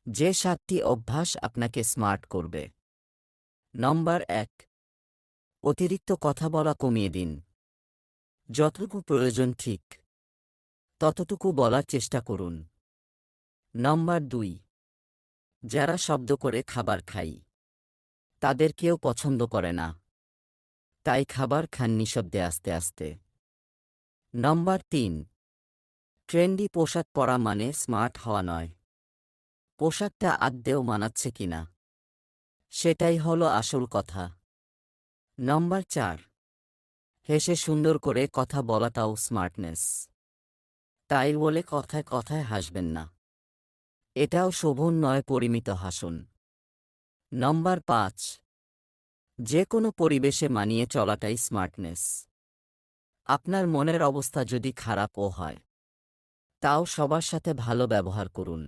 যে 7টি অভ্যাস আপনাকে স্মার্ট করবে। নম্বর 1, অতিরিক্ত কথা বলা কমিয়ে দিন। যতটুকু প্রয়োজন ঠিক ততটুকু বলার চেষ্টা করুন। নম্বর 2, যারা শব্দ করে খাবার খায় তাদের কেউ পছন্দ করে না, তাই খাবার খান নিঃশব্দে আস্তে আস্তে। নম্বর 3, ট্রেন্ডি পোশাক পরা মানে স্মার্ট হওয়া নয়, পোশাকটা আদতেও মানাচ্ছে কিনা সেটাই হলো আসল কথা। নম্বর 4, হেসে সুন্দর করে কথা বলাটাও স্মার্টনেস, তাই বলে কথায় কথায় হাসবেন না, এটাও শোভন নয়, পরিমিত হাসুন। নম্বর 5, যে কোনো পরিবেশে মানিয়ে চলাটাই স্মার্টনেস। আপনার মনের অবস্থা যদি খারাপও হয় তাও সবার সাথে ভালো ব্যবহার করুন।